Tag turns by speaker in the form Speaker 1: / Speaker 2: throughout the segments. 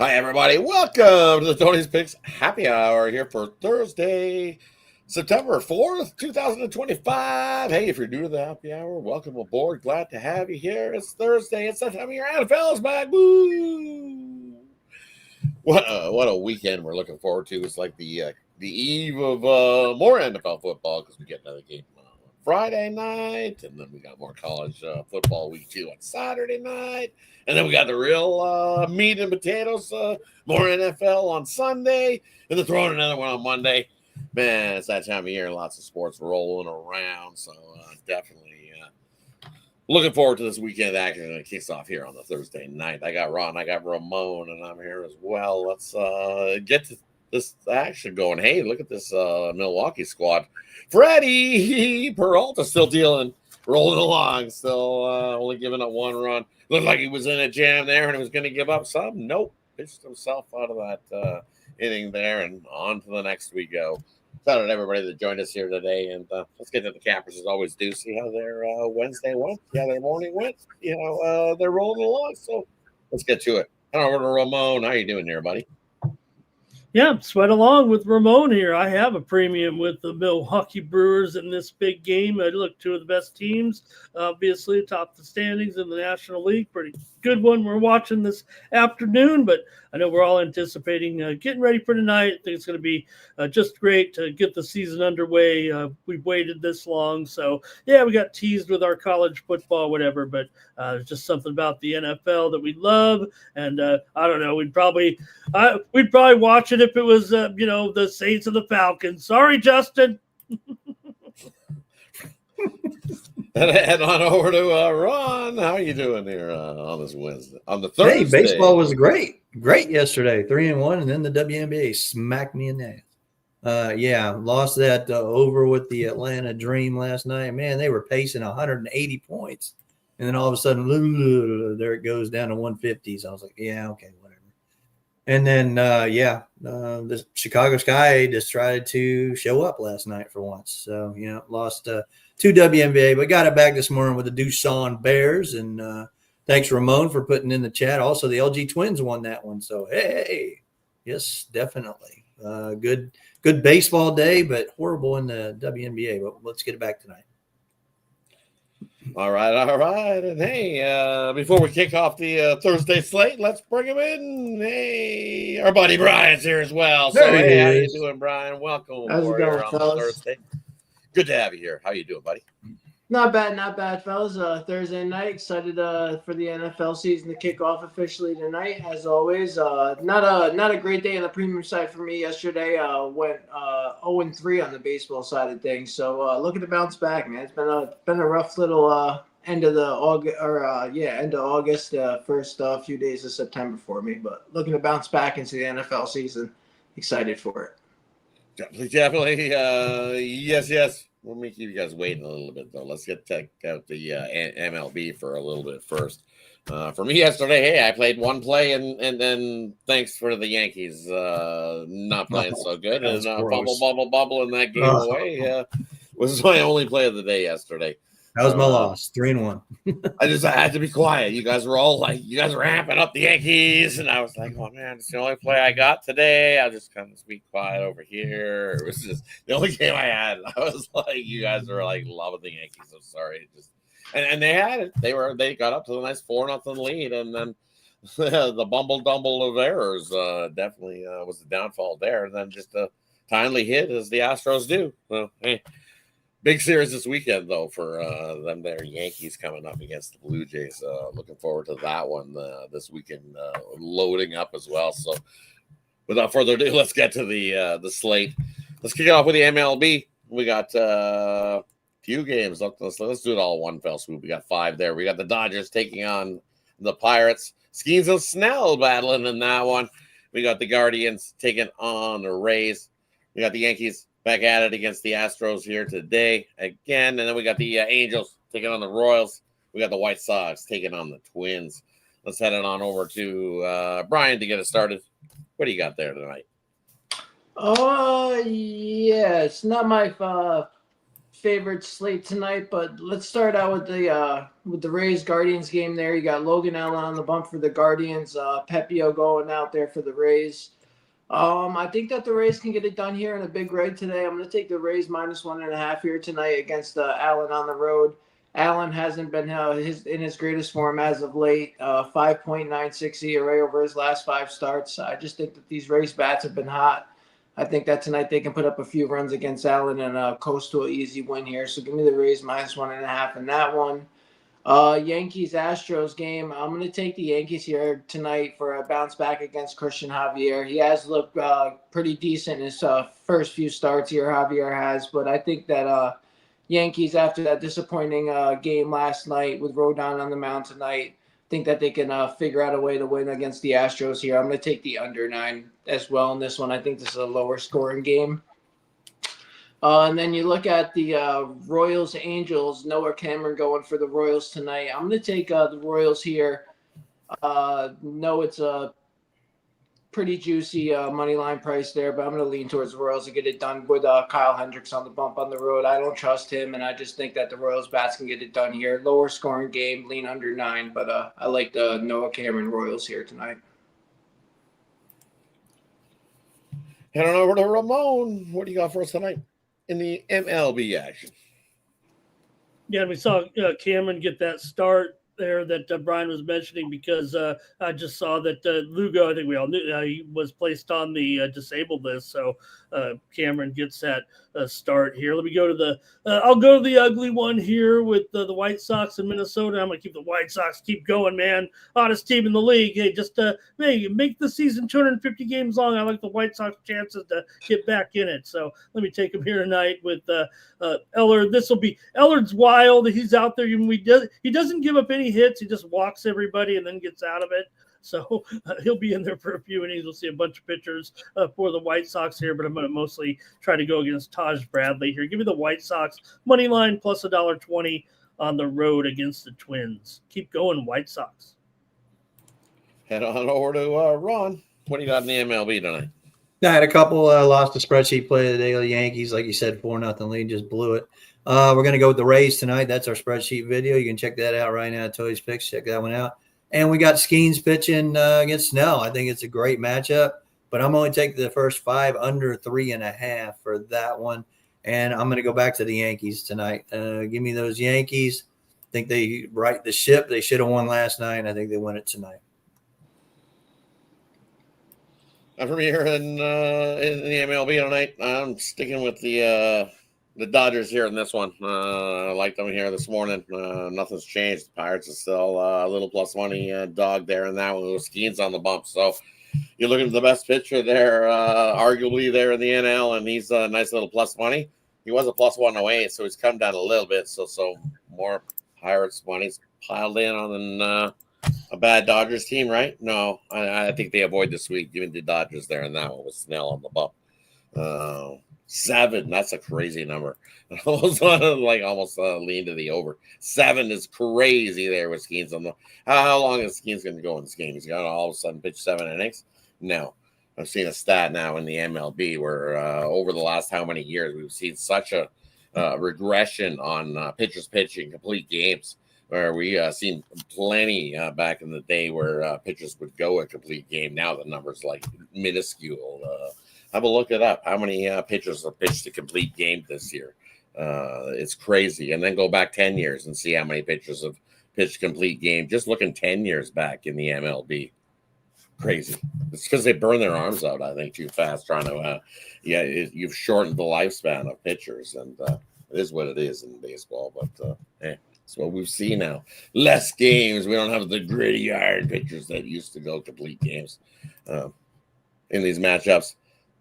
Speaker 1: Hi, everybody. Welcome to the Tony's Picks Happy Hour here for Thursday, September 4th, 2025. Hey, if you're new to the happy hour, welcome aboard. Glad to have you here. It's Thursday. It's that time of year. NFL's back. Woo! What a weekend we're looking forward to. It's like the eve of more NFL football because we get another game on Friday night, and then we got more college football week 2 on Saturday night. And then we got the real meat and potatoes, more NFL on Sunday, and then throwing another one on Monday. Man, it's that time of year, lots of sports rolling around. So definitely looking forward to this weekend action. And it kicks off here on the Thursday night. I got Ron, I got Ramon, and I'm here as well. Let's get to this action going. Hey, look at this Milwaukee squad. Freddie Peralta still rolling along, still only giving up one run. Looked like he was in a jam there and he was going to give up some. Nope. Pitched himself out of that inning there, and on to the next we go. Shout out to everybody that joined us here today, and let's get to the cappers as always do. See how their Wednesday went, see how their morning went. They're rolling along, so let's get to it. Head over to Ramon. How you doing there, buddy?
Speaker 2: Yeah, sweat along with Ramon here. I have a premium with the Milwaukee Brewers in this big game. I look two of the best teams, obviously, atop the standings in the National League. Pretty good one we're watching this afternoon, but I know we're all anticipating getting ready for tonight. I think it's going to be just great to get the season underway. We've waited this long, so yeah, we got teased with our college football, whatever, but it's just something about the NFL that we love, and I don't know, we'd probably watch it if it was the Saints and the Falcons. Sorry, Justin.
Speaker 1: Head on over to Ron. How are you doing here on this Wednesday? On the Thursday.
Speaker 3: Hey, baseball was great yesterday, 3-1, and then the WNBA smacked me in the ass. Lost that over with the Atlanta Dream last night. Man, they were pacing 180 points, and then all of a sudden, there it goes down to 150s. I was like, yeah, okay, whatever. And then, the Chicago Sky decided to show up last night for once. So, lost 2 WNBA, but got it back this morning with the Doosan Bears. And thanks, Ramon, for putting in the chat. Also, the LG Twins won that one. So, hey, yes, definitely. Good baseball day, but horrible in the WNBA. But let's get it back tonight.
Speaker 1: All right. And hey, before we kick off the Thursday slate, let's bring him in. Hey, our buddy Brian's here as well. So, hey, how you doing, Brian? Welcome aboard here on Thursday. Good to have you here. How you doing, buddy?
Speaker 4: Not bad, fellas. Thursday night, excited for the NFL season to kick off officially tonight. As always, not a great day on the premium side for me yesterday. Went 0-3 on the baseball side of things. So looking to bounce back, man. It's been a rough little end of August, first few days of September for me. But looking to bounce back into the NFL season. Excited for it.
Speaker 1: Definitely. Yes. Let me keep you guys waiting a little bit, though. Let's check out the MLB for a little bit first. For me yesterday, hey, I played one play, and then thanks for the Yankees not playing so good. And bubble in that game away was my only play of the day yesterday.
Speaker 3: That was my loss, 3-1.
Speaker 1: I had to be quiet. You guys were all like, you guys were amping up the Yankees, and I was like, oh man, it's the only play I got today. I'll just kind of be quiet over here. It was just the only game I had. I was like, you guys were like loving the Yankees. I'm sorry, and they had it. They got up to the nice 4-0 lead, and then the dumble of errors definitely was the downfall there. And then just a timely hit as the Astros do. So hey. Big series this weekend, though, for them there. Yankees coming up against the Blue Jays. Looking forward to that one this weekend, loading up as well. So, without further ado, let's get to the slate. Let's kick it off with the MLB. We got a few games. Let's do it all in one fell swoop. We got 5 there. We got the Dodgers taking on the Pirates. Skeens and Snell battling in that one. We got the Guardians taking on the Rays. We got the Yankees back at it against the Astros here today again. And then we got the Angels taking on the Royals. We got the White Sox taking on the Twins. Let's head it on over to Brian to get us started. What do you got there tonight?
Speaker 4: Yeah, it's not my favorite slate tonight, but let's start out with the Rays Guardians game. There, you got Logan Allen on the bump for the Guardians. Pepio going out there for the Rays. I think that the Rays can get it done here in a big rig today. I'm going to take the Rays -1.5 here tonight against Allen on the road. Allen hasn't been in his greatest form as of late. 5.96 ERA over his last 5 starts. I just think that these Rays bats have been hot. I think that tonight they can put up a few runs against Allen and coast to an easy win here. So give me the Rays -1.5 in that one. Yankees-Astros game. I'm going to take the Yankees here tonight for a bounce back against Christian Javier. He has looked pretty decent in his first few starts here, Javier has. But I think that Yankees, after that disappointing game last night with Rodon on the mound tonight, think that they can figure out a way to win against the Astros here. I'm going to take the under 9 as well in this one. I think this is a lower scoring game. And then you look at the Royals-Angels. Noah Cameron going for the Royals tonight. I'm going to take the Royals here. No, it's a pretty juicy money line price there, but I'm going to lean towards the Royals to get it done with Kyle Hendricks on the bump on the road. I don't trust him, and I just think that the Royals bats can get it done here. Lower scoring game, lean under 9, but I like the Noah Cameron Royals here tonight.
Speaker 1: Head on over to Ramon. What do you got for us tonight in the MLB action?
Speaker 2: Yeah, we saw Cameron get that start there that Brian was mentioning, because I just saw that Lugo, I think we all knew, he was placed on the disabled list. So Cameron gets that start here. Let me go to I'll go to the ugly one here with the White Sox in Minnesota. I'm going to keep the White Sox. Keep going, man. Hottest team in the league. Hey, just make the season 250 games long. I like the White Sox chances to get back in it. So let me take them here tonight with Eller. Ellard's wild. He's out there. He doesn't give up any hits. He just walks everybody and then gets out of it. So he'll be in there for a few innings. We'll see a bunch of pitchers for the White Sox here, but I'm going to mostly try to go against Taj Bradley here. Give me the White Sox money line plus $1.20 on the road against the Twins. Keep going, White Sox.
Speaker 1: Head on over to Ron. What do you got in the MLB tonight?
Speaker 3: I had a couple lost the spreadsheet play of the day of the Yankees. Like you said, 4-0 lead, just blew it. We're going to go with the Rays tonight. That's our spreadsheet video. You can check that out right now at Toys Picks. Check that one out. And we got Skeens pitching against Snell. I think it's a great matchup, but I'm only taking the first 5 under 3.5 for that one. And I'm going to go back to the Yankees tonight. Give me those Yankees. I think they right the ship. They should have won last night, and I think they win it tonight.
Speaker 1: I'm from here in the MLB tonight. I'm sticking with the Dodgers here in this one. I liked them here this morning. Nothing's changed. The Pirates are still a little plus money dog there in that one with Skeens on the bump. So you're looking at the best pitcher there, arguably there in the NL, and he's a nice little plus money. He was a plus 108, so he's come down a little bit. So more Pirates money's piled in on a bad Dodgers team, right? No, I think they avoid this week, giving the Dodgers there in that one with Snell on the bump. 7, that's a crazy number. I almost lean to the over. 7 is crazy there with Skeens on the. How long is Skeens going to go in this game? He's going to all of a sudden pitch 7 innings? No. I've seen a stat now in the MLB where over the last how many years we've seen such a regression on pitchers pitching complete games, where we seen plenty back in the day where pitchers would go a complete game. Now the number's like minuscule. Have a look it up. How many pitchers have pitched a complete game this year? It's crazy. And then go back 10 years and see how many pitchers have pitched complete game. Just looking 10 years back in the MLB. Crazy. It's because they burn their arms out, I think, too fast trying to, you've shortened the lifespan of pitchers. And it is what it is in baseball. But, it's what we've seen now. Less games. We don't have the gritty iron pitchers that used to go complete games in these matchups.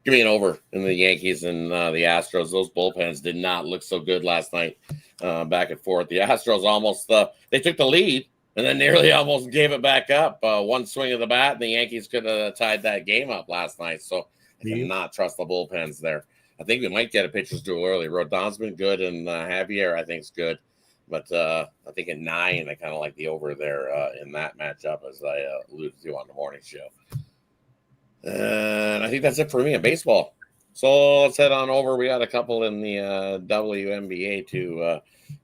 Speaker 1: Give me an over in the Yankees and the Astros. Those bullpens did not look so good last night, back and forth. The Astros almost they took the lead and then nearly almost gave it back up. One swing of the bat, and the Yankees could have tied that game up last night. So I cannot trust the bullpens there. I think we might get a pitcher's duel early. Rodon's been good, and Javier I think is good. But I think at 9, I kind of like the over there in that matchup, as I alluded to on the morning show. And I think that's it for me in baseball. So let's head on over. We got a couple in the WNBA to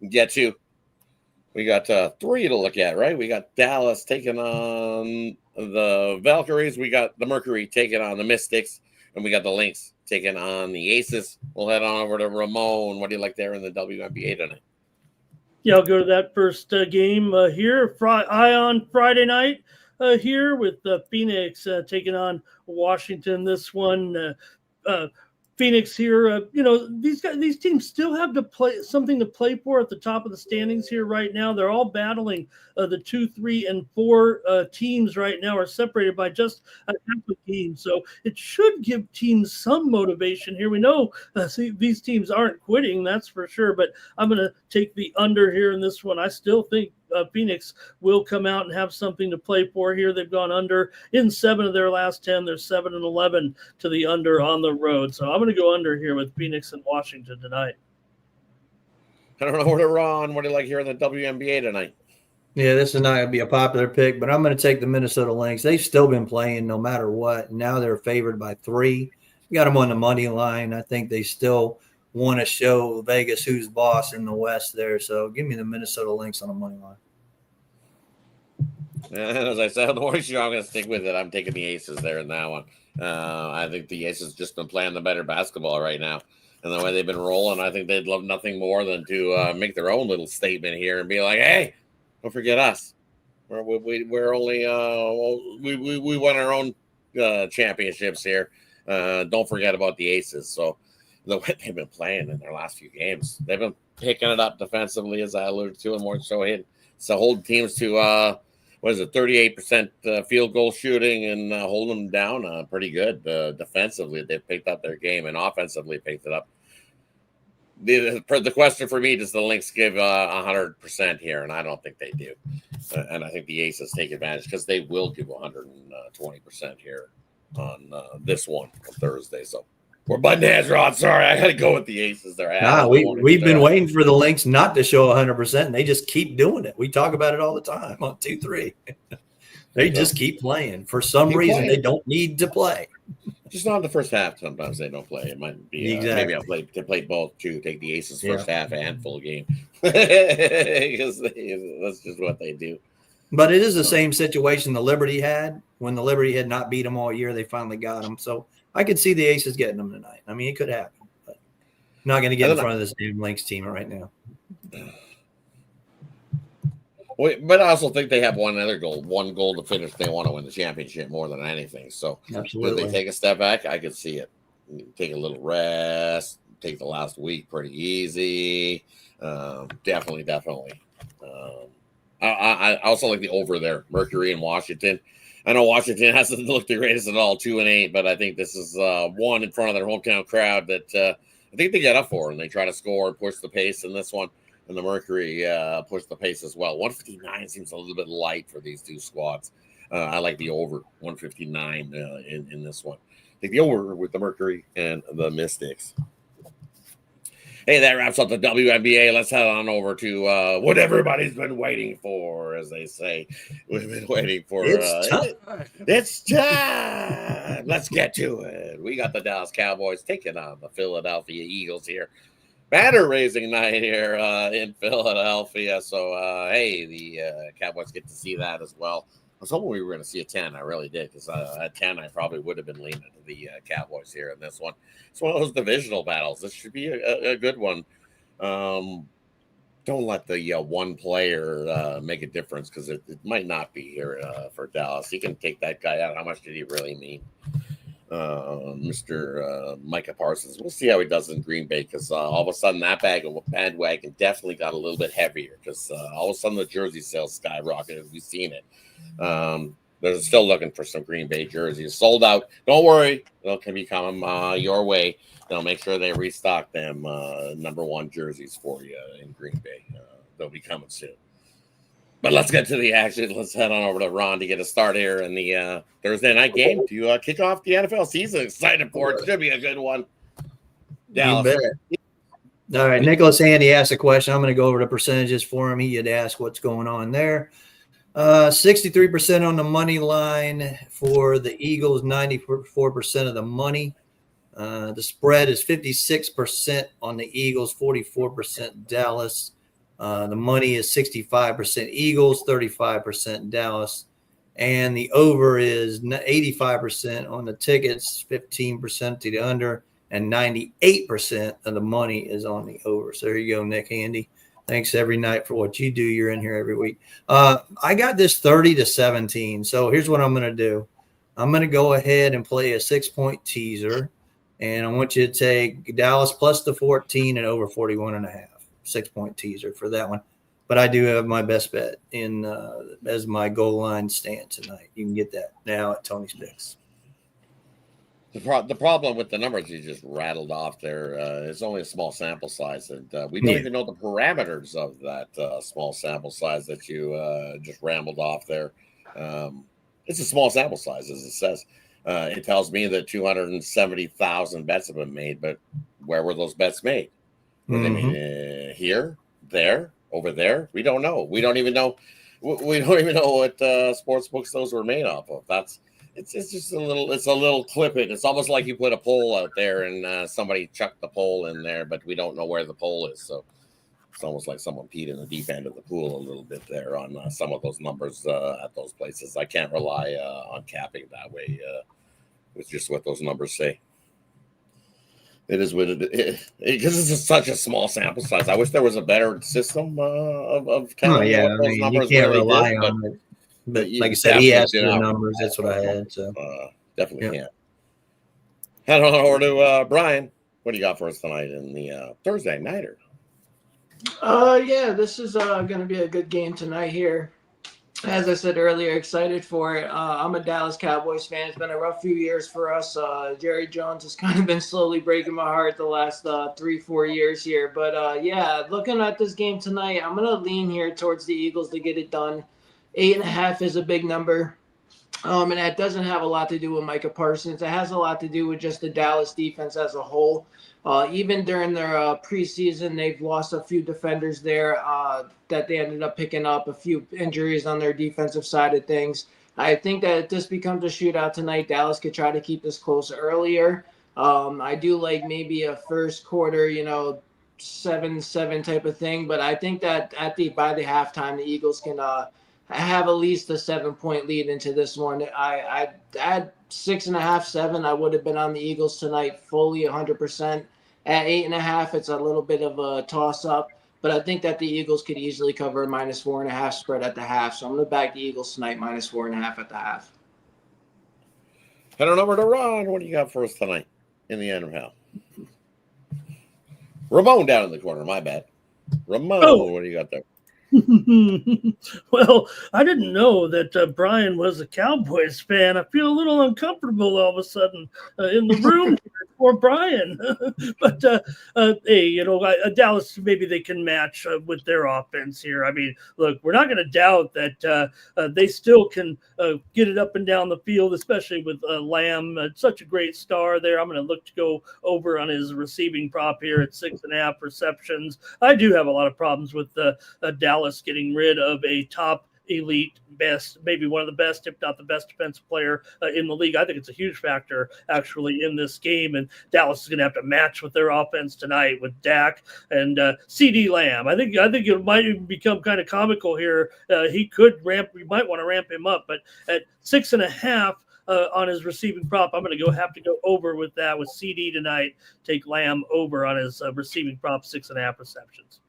Speaker 1: get to. We got 3 to look at, right? We got Dallas taking on the Valkyries. We got the Mercury taking on the Mystics. And we got the Lynx taking on the Aces. We'll head on over to Ramon. What do you like there in the WNBA tonight?
Speaker 2: Yeah, I'll go to that first game here. On Friday night here with Phoenix taking on Washington. This one, Phoenix here. These teams still have to play something to play for at the top of the standings here right now. They're all battling the 2, 3, and 4 teams right now are separated by just a half a game. So it should give teams some motivation here. We know these teams aren't quitting, that's for sure. But I'm going to take the under here in this one. I still think Phoenix will come out and have something to play for here. They've gone under in 7 of their last 10. They're 7-11 to the under on the road. So I'm going to go under here with Phoenix and Washington tonight.
Speaker 1: I don't know where to run. What do you like here in the WNBA tonight?
Speaker 3: Yeah, this is not going to be a popular pick, but I'm going to take the Minnesota Lynx. They've still been playing no matter what. Now they're favored by 3. We got them on the money line. I think they still want to show Vegas who's boss in the West there. So give me the Minnesota Lynx on the money line.
Speaker 1: And as I said on the morning show, I'm going to stick with it. I'm taking the Aces there in that one. I think the Aces just been playing the better basketball right now. And the way they've been rolling, I think they'd love nothing more than to make their own little statement here and be like, hey, don't forget us. We're only we won our own championships here. Don't forget about the Aces. So the way they've been playing in their last few games, they've been picking it up defensively, as I alluded to, and more so hit. So hold teams to 38% field goal shooting and hold them down pretty good defensively. They've picked up their game and offensively picked it up. The question for me, does the Lynx give 100% here? And I don't think they do. And I think the Aces take advantage because they will give 120% here on this one on Thursday. So we're button heads, Rod. Sorry, I got to go with the Aces.
Speaker 3: We've been waiting for the Lynx not to show 100%, and they just keep doing it. We talk about it all the time on 2-3. They just keep playing. For some reason, they don't need to play.
Speaker 1: Just not in the first half. Sometimes they don't play. It might be maybe they play both too. Take the Aces first half and full game because that's just what they do.
Speaker 3: But it is the same situation the Liberty had when the Liberty had not beat them all year. They finally got them. So I could see the Aces getting them tonight. I mean, it could happen, but not going to get in front of this damn Lynx team right now.
Speaker 1: But I also think they have one goal to finish. They want to win the championship more than anything. So
Speaker 3: absolutely,
Speaker 1: if they take a step back, I could see it. Take a little rest. Take the last week pretty easy. Definitely. I also like the over there, Mercury and Washington. I know Washington hasn't looked the greatest at all, 2-8, but I think this is one in front of their hometown crowd that I think they get up for, and they try to score and push the pace in this one. And the Mercury push the pace as well. 159 seems a little bit light for these two squads. I like the over 159 in this one. Take the over with the Mercury and the Mystics. Hey, that wraps up the WNBA. Let's head on over to what everybody's been waiting for, as they say. We've been waiting for it's time. Let's get to it. We got the Dallas Cowboys taking on the Philadelphia Eagles here. Banner raising night here in Philadelphia. So, hey, the Cowboys get to see that as well. I was hoping we were going to see a 10. I really did, because at 10, I probably would have been leaning to the Cowboys here in this one. It's one of those divisional battles. This should be a good one. Don't let the one player make a difference, because it might not be here for Dallas. He can take that guy out. How much did he really mean? Mr. Micah Parsons. We'll see how he does in Green Bay, because all of a sudden that bandwagon definitely got a little bit heavier, because all of a sudden the jersey sales skyrocketed. We've seen it. They're still looking for some Green Bay jerseys. Sold out. Don't worry. They'll be coming your way. They'll make sure they restock them number 1 jerseys for you in Green Bay. They'll be coming soon. But let's get to the action. Let's head on over to Ron to get a start here in the Thursday night game to kick off the NFL season. Excited for it. Should be a good one. Dallas.
Speaker 3: All right, Nicholas Handy asked a question. I'm going to go over the percentages for him. He had asked what's going on there. 63% on the money line for the Eagles, 94% of the money. The spread is 56% on the Eagles, 44% Dallas. The money is 65% Eagles, 35% Dallas. And the over is 85% on the tickets, 15% to the under, and 98% of the money is on the over. So there you go, Nick Handy. Thanks every night for what you do. You're in here every week. I got this 30-17. So here's what I'm going to do. I'm going to go ahead and play a 6-point teaser. And I want you to take Dallas plus the 14 and over 41.5. 6-point teaser for that one. But I do have my best bet in as my goal line stand tonight. You can get that now at Tony's Picks.
Speaker 1: The problem with the numbers you just rattled off there is only a small sample size, and we don't even know the parameters of that small sample size that you just rambled off there. It's a small sample size, as it says. It tells me that 270,000 bets have been made, but where were those bets made? Were they made here, there, over there? We don't know. We don't even know. We don't even know what sports books those were made off of. It's just a little clipping. It's almost like you put a poll out there and somebody chucked the poll in there, but we don't know where the poll is. So it's almost like someone peed in the deep end of the pool a little bit there on some of those numbers at those places. I can't rely on capping that way with just what those numbers say. It is what it is, because it's such a small sample size. I wish there was a better system of counting what those numbers
Speaker 3: you can't
Speaker 1: really
Speaker 3: rely
Speaker 1: did,
Speaker 3: on it. But
Speaker 1: you
Speaker 3: like I said, he asked for the
Speaker 1: definitely
Speaker 3: numbers. That's what I had. So
Speaker 1: definitely can't. Head on over to Brian. What do you got for us tonight in the Thursday nighter?
Speaker 4: Yeah, this is going to be a good game tonight here. As I said earlier, excited for it. I'm a Dallas Cowboys fan. It's been a rough few years for us. Jerry Jones has kind of been slowly breaking my heart the last 3-4 years here. But yeah, looking at this game tonight, I'm going to lean here towards the Eagles to get it done. 8.5 is a big number. And that doesn't have a lot to do with Micah Parsons. It has a lot to do with just the Dallas defense as a whole. Even during their preseason, they've lost a few defenders there that they ended up picking up, a few injuries on their defensive side of things. I think that if this becomes a shootout tonight, Dallas could try to keep this close earlier. I do like maybe a first quarter, 7-7 type of thing. But I think that by the halftime, the Eagles can have at least a 7-point lead into this one. I at 6.5, 7, I would have been on the Eagles tonight fully 100%. At 8.5, it's a little bit of a toss-up, but I think that the Eagles could easily cover a -4.5 spread at the half. So I'm going to back the Eagles tonight -4.5 at the half.
Speaker 1: Head on over to Ron. What do you got for us tonight in the NFL? Ramon down in the corner. My bad. Ramon, what do you got there?
Speaker 2: Well, I didn't know that Brian was a Cowboys fan. I feel a little uncomfortable all of a sudden in the room for Brian. But hey, Dallas, maybe they can match with their offense here. I mean, look, we're not going to doubt that they still can get it up and down the field, especially with Lamb, such a great star there. I'm going to look to go over on his receiving prop here at 6.5 receptions. I do have a lot of problems with Dallas getting rid of a top elite best, maybe one of the best, if not the best defensive player in the league. I think it's a huge factor actually in this game, and Dallas is going to have to match with their offense tonight with Dak and CD Lamb. I think it might even become kind of comical here. We might want to ramp him up, but at 6.5 on his receiving prop, I'm going to have to go over with that with CD tonight. Take Lamb over on his receiving prop, 6.5 receptions.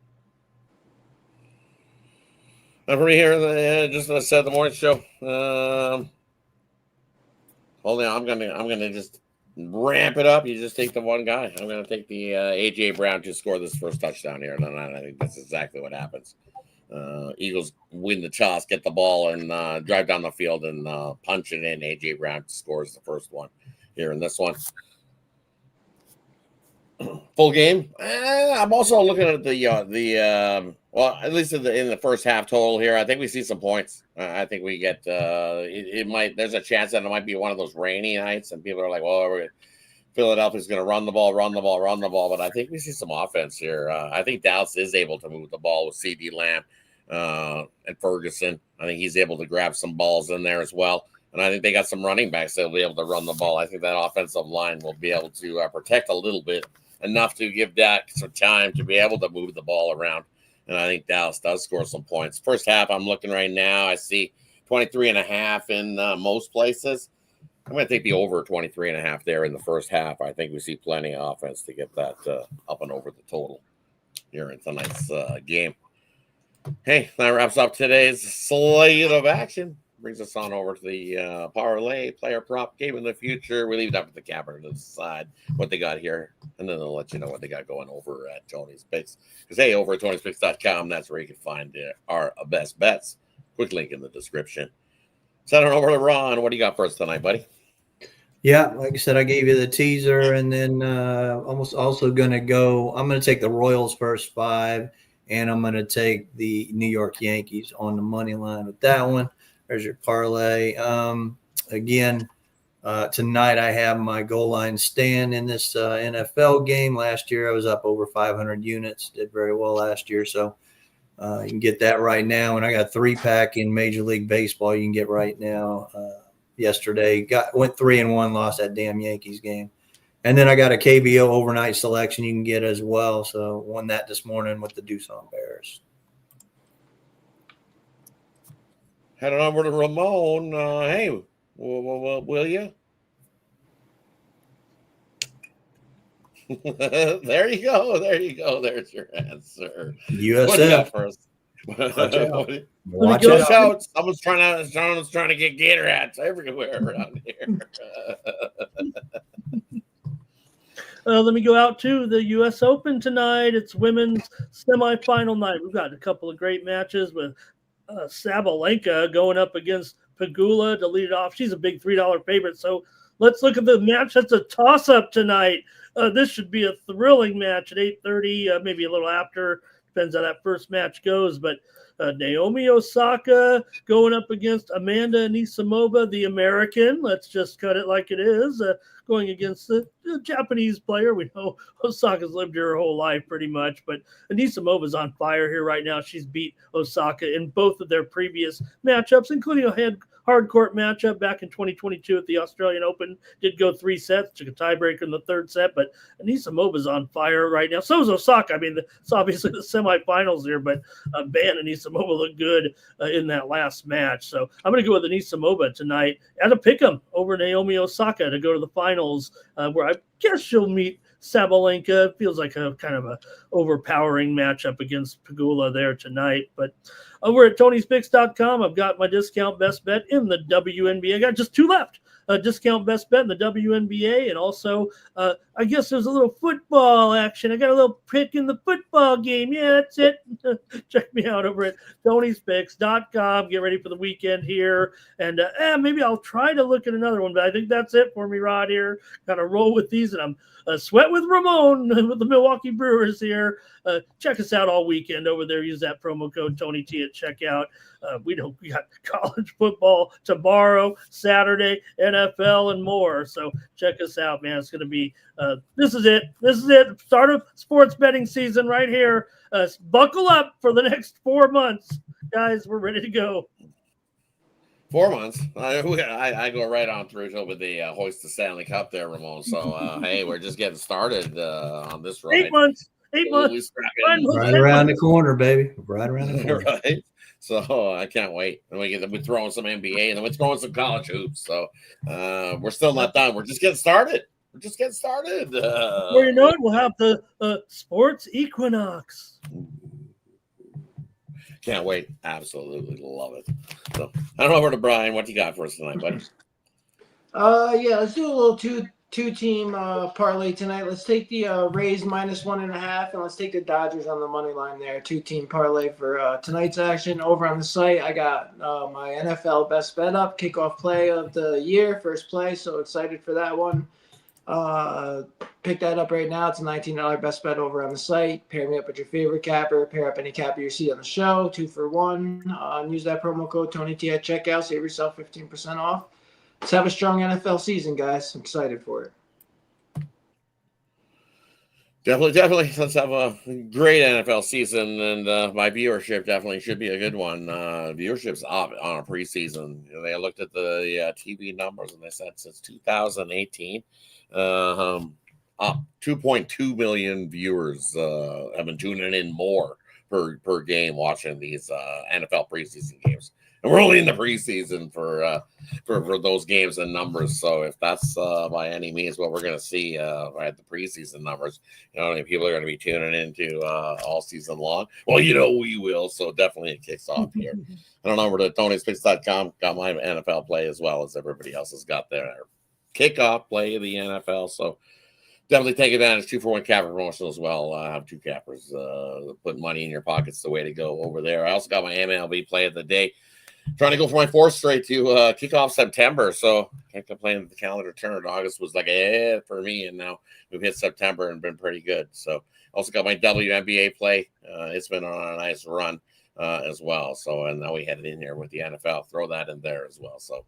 Speaker 1: For me here, just as I said, the morning show. Hold on, I'm gonna just ramp it up. You just take the one guy. I'm gonna take the AJ Brown to score this first touchdown here, and I think that's exactly what happens. Eagles win the toss, get the ball, and drive down the field and punch it in. AJ Brown scores the first one here in this one. Full game. I'm also looking at well, at least in the first half total here. I think we see some points. I think we get it might. There's a chance that it might be one of those rainy nights, and people are like, "Well, Philadelphia's going to run the ball." But I think we see some offense here. I think Dallas is able to move the ball with CD Lamb and Ferguson. I think he's able to grab some balls in there as well. And I think they got some running backs that'll be able to run the ball. I think that offensive line will be able to protect a little bit, enough to give Dak some time to be able to move the ball around. And I think Dallas does score some points. First half, I'm looking right now. I see 23.5 in most places. I'm going to take the over 23.5 there in the first half. I think we see plenty of offense to get that up and over the total here in tonight's game. Hey, that wraps up today's slate of action. Brings us on over to the parlay player prop game in the future. We leave it up to the capper to decide what they got here, and then they'll let you know what they got going over at Tony's Picks. Because, hey, over at Tony'sPicks.com, that's where you can find our best bets. Quick link in the description. Send it over to Ron. What do you got for us tonight, buddy?
Speaker 3: Yeah, like I said, I gave you the teaser, and then I'm going to take the Royals first 5, and I'm going to take the New York Yankees on the money line with that one. There's your parlay. Again, tonight I have my goal line stand in this NFL game. Last year I was up over 500 units. Did very well last year, so you can get that right now. And I got 3-pack in Major League Baseball you can get right now. Yesterday went 3-1, lost that damn Yankees game. And then I got a KBO overnight selection you can get as well. So won that this morning with the Doosan Bears.
Speaker 1: Heading over to Ramon. Hey, will you? There you go. There's your answer.
Speaker 3: USF.
Speaker 1: What do you got for us?
Speaker 3: Watch out.
Speaker 1: Someone's trying to get gator hats everywhere around here.
Speaker 2: Let me go out to the U.S. Open tonight. It's women's semifinal night. We've got a couple of great matches with Sabalenka going up against Pegula to lead it off. She's a big $3 favorite. So let's look at the match. That's a toss-up tonight. This should be a thrilling match at 8:30, maybe a little after. Depends how that first match goes. But Naomi Osaka going up against Amanda Anisimova, the American. Let's just cut it like it is. Going against the Japanese player. We know Osaka's lived here her whole life pretty much, but Anisimova's on fire here right now. She's beat Osaka in both of their previous matchups, including a hard court matchup back in 2022 at the Australian Open. Did go 3 sets, took a tiebreaker in the 3rd set, but Anisimova's on fire right now. So is Osaka. I mean, it's obviously the semifinals here, but man, Anisimova looked good in that last match. So I'm going to go with Anisimova tonight at a pick'em over Naomi Osaka to go to the finals, where I guess she'll meet Sabalenka. It feels like a kind of a overpowering matchup against Pegula there tonight. But over at Tony'sPicks.com, I've got my discount best bet in the WNBA. I got just 2 left. Discount best bet in the WNBA, and also I guess there's a little football action. I got a little pick in the football game. Yeah, that's it. Check me out over at Tony'sPicks.com. Get ready for the weekend here, and maybe I'll try to look at another one, but I think that's it for me, Rod. Here, got to roll with these, and I'm sweat with Ramon with the Milwaukee Brewers here. Check us out all weekend over there. Use that promo code TonyT at checkout. We got college football tomorrow, Saturday, NFL, and more. So check us out, man. It's going to be this is it. Start of sports betting season right here. Buckle up for the next 4 months, guys. We're ready to go.
Speaker 1: 4 months. I go right on through till the hoist the Stanley Cup there, Ramon. So hey, we're just getting started on this ride.
Speaker 2: 8 months. 8 months.
Speaker 3: Right around the corner, baby. Right around the corner.
Speaker 1: Right. So I can't wait. And we're throwing some NBA, and then we're throwing some college hoops. So we're still not done. We're just getting started.
Speaker 2: Before you know it, we'll have the sports equinox.
Speaker 1: Can't wait. Absolutely love it. So I don't know over to Brian. What you got for us tonight, buddy?
Speaker 4: Yeah, let's do a little two-team parlay tonight. Let's take the Rays -1.5, and let's take the Dodgers on the money line there. 2-team parlay for tonight's action. Over on the site, I got my NFL best bet up, kickoff play of the year, first play. So excited for that one. Pick that up right now. It's a $19 best bet over on the site. Pair me up with your favorite capper. Pair up any capper you see on the show. 2 for 1. Use that promo code TonyT at checkout. Save yourself 15% off. Let's have a strong NFL season, guys. I'm excited for it.
Speaker 1: Definitely. Let's have a great NFL season, and my viewership definitely should be a good one. Viewership's up on a preseason. They looked at the TV numbers, and they said since 2018, up 2.2 million viewers have been tuning in more per game watching these NFL preseason games. And we're only in the preseason for those games and numbers. So if that's by any means what we're going to see at the preseason numbers, people are going to be tuning into all season long. Well, we will. So definitely it kicks off here. I don't know, over to Tony'sPicks.com. Got my NFL play as well as everybody else has got their kickoff play of the NFL. So definitely take advantage. 2-for-1 capper promotion as well. I have 2 cappers. Put money in your pockets, the way to go over there. I also got my MLB play of the day. Trying to go for my 4th straight to kick off September. So can't complain that the calendar turned. August was like for me, and now we've hit September and been pretty good. So also got my WNBA play. It's been on a nice run as well. So and now we headed in here with the NFL. Throw that in there as well. So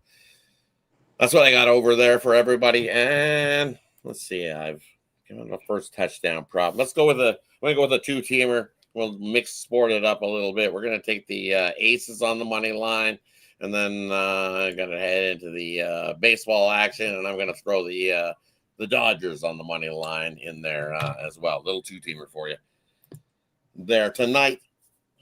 Speaker 1: that's what I got over there for everybody. And let's see, I've given the first touchdown prop. Let's go with a 2-teamer. We'll sport it up a little bit. We're going to take the Aces on the money line, and then I'm going to head into the baseball action, and I'm going to throw the Dodgers on the money line in there as well. Little 2-teamer for you there tonight.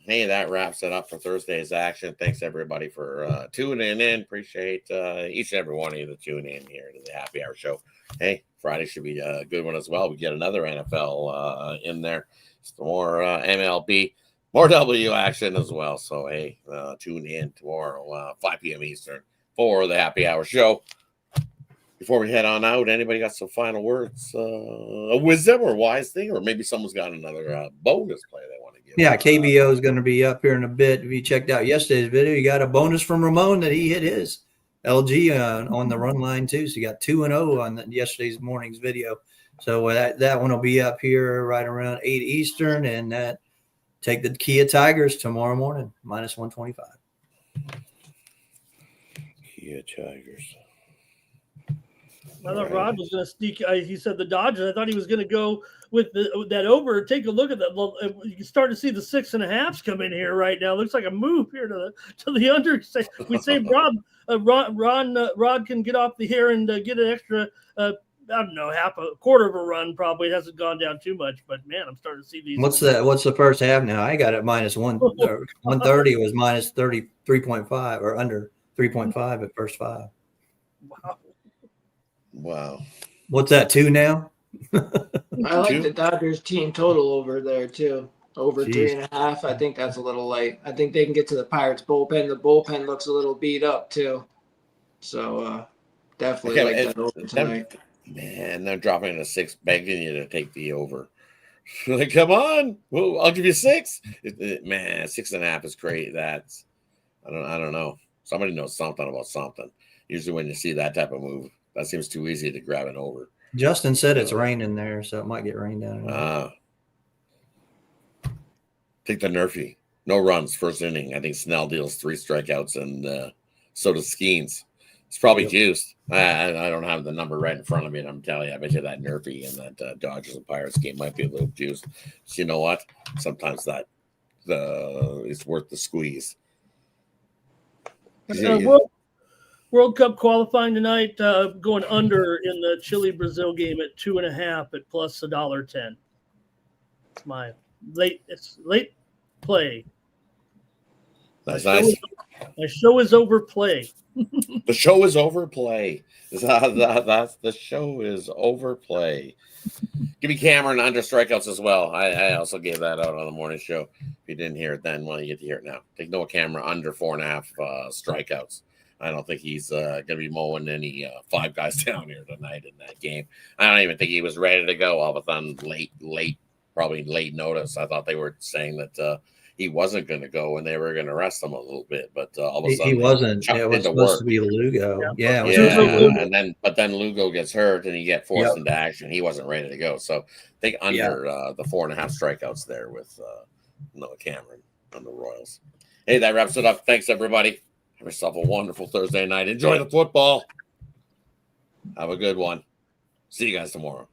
Speaker 1: Hey, that wraps it up for Thursday's action. Thanks, everybody, for tuning in. Appreciate each and every one of you that tune in here to the Happy Hour Show. Hey, Friday should be a good one as well. We get another NFL in there. More MLB, more W action as well. So, hey, tune in tomorrow, 5 p.m. Eastern, for the Happy Hour Show. Before we head on out, anybody got some final words, a wisdom or wise thing, or maybe someone's got another bonus play they want to give?
Speaker 3: Yeah, KBO is going to be up here in a bit. If you checked out yesterday's video, you got a bonus from Ramon that he hit his LG on the run line too. So you got 2-0 on yesterday's morning's video. So that one will be up here right around 8 Eastern, and that take the Kia Tigers tomorrow morning, -125.
Speaker 1: Kia Tigers.
Speaker 2: I thought Rod was going to sneak. He said the Dodgers. I thought he was going to go with that over. Take a look at that. You can start to see the 6.5s come in here right now. Looks like a move here to the under. We say Rod can get off the hair and get an extra. I don't know, a quarter of a run. Probably. It hasn't gone down too much, but man, I'm starting to see these.
Speaker 3: What's the first half now? I got it -1. 130 was -33.5 or under 3.5 at first 5.
Speaker 1: Wow.
Speaker 3: What's that, 2 now?
Speaker 4: I like the Dodgers team total over there too. Over 3.5. I think that's a little light. I think they can get to the Pirates bullpen. The bullpen looks a little beat up too. So definitely like that over tonight.
Speaker 1: Man, they're dropping a 6, begging you to take the over. Like, come on, well, I'll give you 6. Man, 6.5 is great. That's I don't know. Somebody knows something about something. Usually, when you see that type of move, that seems too easy to grab an over.
Speaker 3: Justin said it's raining there, so it might get rained down.
Speaker 1: Take the Nerfy. No runs, first inning. I think Snell deals 3 strikeouts, and so does Skeens. It's probably juiced. I don't have the number right in front of me, and I'm telling you, I bet you that Nerfy and that Dodgers and Pirates game might be a little juiced. So you know what? Sometimes that it's worth the squeeze.
Speaker 2: World Cup qualifying tonight, going under in the Chile Brazil game at 2.5 at plus $1.10. It's my late play.
Speaker 1: That's nice.
Speaker 2: My show is overplay.
Speaker 1: The show is overplay. That's the show is overplay. Give me Cameron under strikeouts as well. I also gave that out on the morning show. If you didn't hear it then, well, you get to hear it now. Take Noah Cameron under 4.5 strikeouts. I don't think he's going to be mowing any 5 guys down here tonight in that game. I don't even think he was ready to go. All of a sudden, probably late notice. I thought they were saying that he wasn't going to go and they were going to rest him a little bit, but all of a sudden
Speaker 3: he wasn't. It was supposed to be Lugo.
Speaker 1: But then Lugo gets hurt and he gets forced into action. He wasn't ready to go. So I think under the 4.5 strikeouts there with Noah Cameron on the Royals. Hey, that wraps it up. Thanks, everybody. Have yourself a wonderful Thursday night. Enjoy the football. Have a good one. See you guys tomorrow.